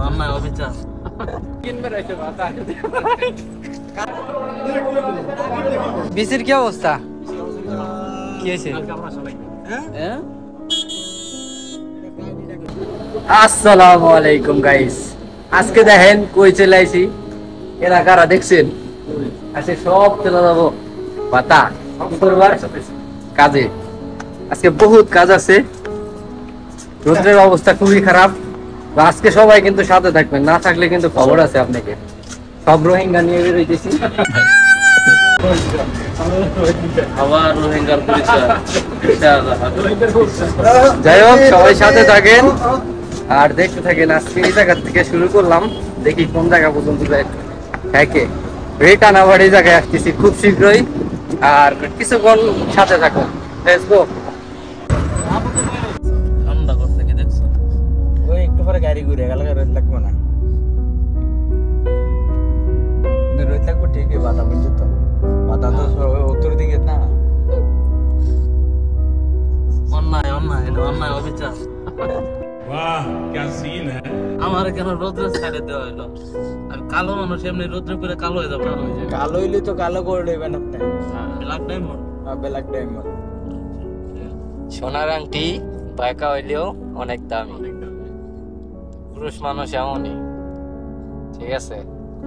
অন্যায় অবিচার বিসির কি অবস্থা? কি হয়েছে? আসসালামু আলাইকুম গাইস, আজকে দেখেন কই চলে আইছি। এলাকারা দেখছেন, আজকে সব চলে যাবো পাতা শুক্রবার কাজে। আজকে বহুত কাজ আছে, রোদ্রের অবস্থা খুবই খারাপ। আজকে সবাই কিন্তু সাথে থাকবেন, না থাকলে কিন্তু খবর আছে আপনাকে। সব রোহিঙ্গা নিয়ে বেরোইতেছি। আবার রোহিঙ্গার পরিচয়। যাই হোক, সবাই সাথে থাকেন আর দেখতে থাকেন। আজকে এই জায়গা থেকে শুরু করলাম, দেখি কোন জায়গা পর্যন্ত যায়। রিটার্ন আবার এই জায়গায় আসতেছি খুব শীঘ্রই, আর কিছুক্ষণ সাথে থাকুন। Let's go. ঠান্ডা করছে কি দেখছো? ওই একটু পরে গাড়ি ঘুরে গেল, রোদ লাগবে না। রোদ লাগবে ঠিকই, বাতা বুঝছো তো? বাতা তো উত্তর দিকে না। অন্যায় অন্যায় অন্যায় অবিচার। वाह क्या सीन है। আমার কেন রোদ্রে ছাড়ে দেওয়া হলো? আমি কালো মানুষ, এমনি রোদ্রে করে কালো হয়ে যাবো। কালো হইলে তো কালো করে দেবেন আপনি। Black diamond. Black diamond. সোনার আংটি বাঁকা হইলেও অনেক দামি, পুরুষ মানুষ এমনই, ঠিক আছে?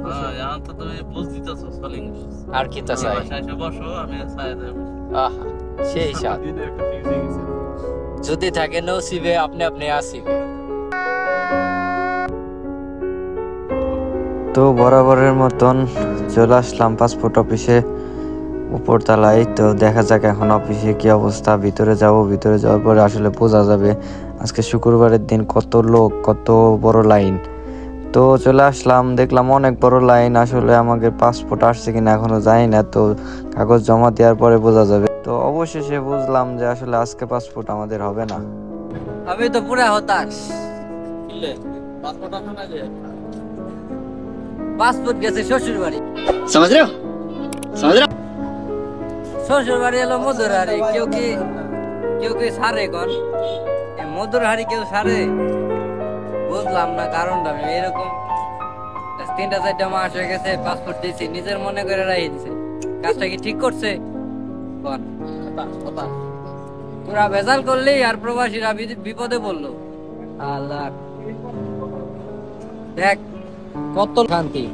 হ্যাঁ, এখন তো তুমি বুঝ দিতেছো সলিং। আর কি তা চাই? সাইডে বসো, আমি ছায়া দেব। আহা, সেই সাথ যদি থাকে নসিবে, আপনি আপনি আসিবে। তো বরাবরের মতন চলে আসলাম পাসপোর্ট অফিসে উপরতলায়। তো দেখা যাক এখন অফিসে কি অবস্থা। ভিতরে যাব, ভিতরে যাওয়ার পরে আসলে বোঝা যাবে আজকে শুক্রবারের দিন কত লোক, কত বড় লাইন। তো চলে আসলাম, দেখলাম অনেক বড় লাইন। আসলে আমাদের পাসপোর্ট আসছে কিনা এখনো জানি না, তো কাগজ জমা দেওয়ার পরে বোঝা যাবে। তো অবশেষে বুঝলাম যে আসলে আজকে পাসপোর্ট আমাদের হবে না। আমি তো পুরা হতাশ। পাসপোর্ট আপনার যে পাসপোর্ট গেছে শ্বশুর বাড়ি। समझ रहे हो? শ্বশুর বাড়ি এলো মধুরহারি। কেউ কি সারে কর? মধুরহারি কেউ সারে? বুঝলাম না কারণটা। আমি এরকম 3-4 মাস হয়ে গেছে, পাসপোর্ট দিয়েছি, নিজের মনে করে রাখি দিছে। কাজটা কি ঠিক করছে? পুরা ভেজাল করলেই আর প্রবাসীরা বিপদে পড়লো। আল্লাহ, দেখ কত শান্তি।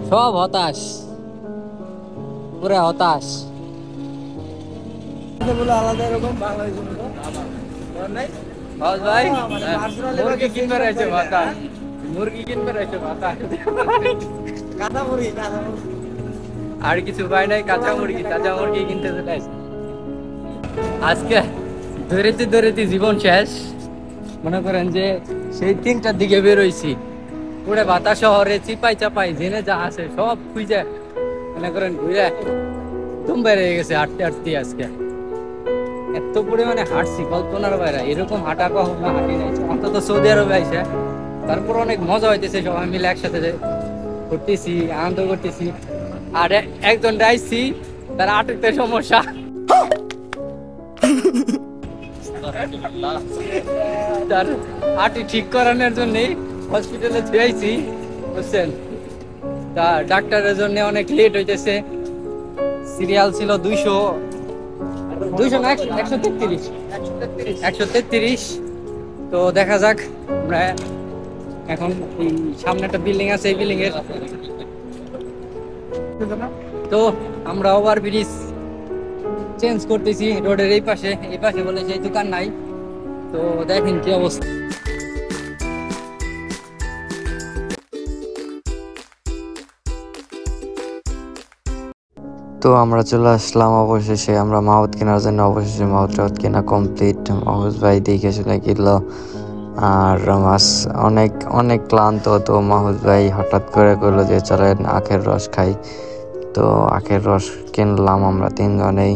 সব হতাশ, পুরা হতাশ। আলাদা এরকম ভাই, মুরগি কিনবে রয়েছে ভাতা, মুরগি কিনবে রয়েছে ভাতা, আর কিছু পাই নাই। কাঁচা মুরগি কিনতে চলে আসছে। আজকে দৌড়াতে জীবন শেষ। মনে করেন যে সেই 3টার দিকে বেরোইছি, পুরো ভাতা শহরে চিপাই চাপাই জেনে যা আছে সব খুঁজে মনে করেন ঘুরে দম বেড়ে গেছে। হাঁটতে আজকে এত পরিমাণে হাঁটছি কল্পনার বাইরে। এরকম হাঁটা কখনো হাঁটি নাই, অন্তত সৌদি আরবে আইসে। তারপর অনেক মজা হইতেছে, সবাই মিলে একসাথে ঘুরতেছি, আনন্দ করতেছি। আর একজন আইসি, তার হাঁটুতে সমস্যা, তার হাঁটু ঠিক করানোর জন্য হসপিটালে যাইছি, বুঝছেন? তা ডাক্তারের জন্য অনেক লেট হইতেছে। সিরিয়াল ছিল 200 না 133। তো দেখা যাক। আমরা এখন এই সামনে একটা বিল্ডিং আছে, এই বিল্ডিং এর তো আমরা ওভার ব্রিজ চেঞ্জ করতেছি রোডের এই পাশে বলে সেই দোকান নাই। তো দেখেন কি অবস্থা। তো আমরা চলে আসলাম অবশেষে। আমরা মাহবুদ কেনার জন্য অবশেষে মাহবুদ কেনা কমপ্লিট। মাহবুদ ভাই দেখে শুনে কিনলো। আর মাছ অনেক অনেক ক্লান্ত। তো মাহবুদ ভাই হঠাৎ করে করলো যে চলেন আখের রস খাই। তো আখের রস কিনলাম আমরা 3 জনেই।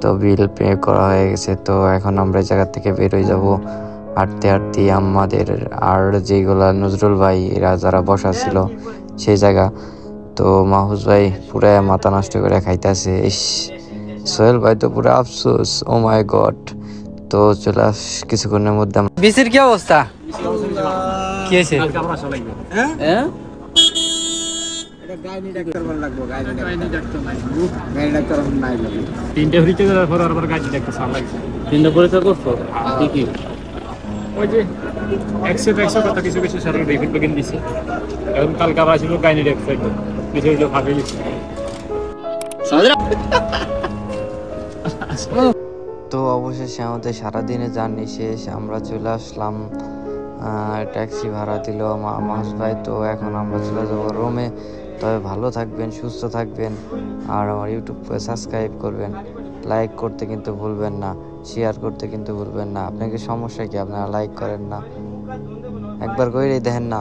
তো বিল পে করা হয়ে গেছে। তো এখন আমরা এই জায়গা থেকে বেরোয় যাব। হাঁটতে আমাদের আর যেগুলা নজরুল ভাই এরা যারা বসা ছিল সেই জায়গা। তো মাহবুব ভাই পুরা মাথা নষ্ট করে খাইতেছে। সোহেল ভাই তো পুরো আফসোস, ও মাই গড। তো চলে কিছুক্ষণের মধ্যে বিসির কি অবস্থা? কি হয়েছে? হ্যাঁ? তিনটে হরিতে দেওয়ার পর আবার গাড়ি দেখতে সাল লাগছে। তিনটা পরীক্ষা করছো কি কি? ওই যে একশো কথা কিছু কিছু সারের রিপিট বেগিন দিছে। এখন কালকে আবার আসলে গাড়ি দেখতে কিছু কিছু ভাবে গেছে। তো অবশেষে আমাদের সারাদিনে জার্নি শেষ, আমরা চলে আসলাম। ট্যাক্সি ভাড়া দিল মাহফুজ ভাই। তো এখন আমরা চলে যাবো রুমে। তবে ভালো থাকবেন, সুস্থ থাকবেন, আর আমার ইউটিউবকে সাবস্ক্রাইব করবেন, লাইক করতে কিন্তু ভুলবেন না, শেয়ার করতে কিন্তু ভুলবেন না। আপনাকে সমস্যা কি আপনারা লাইক করেন না? একবার করেই দেখেন না।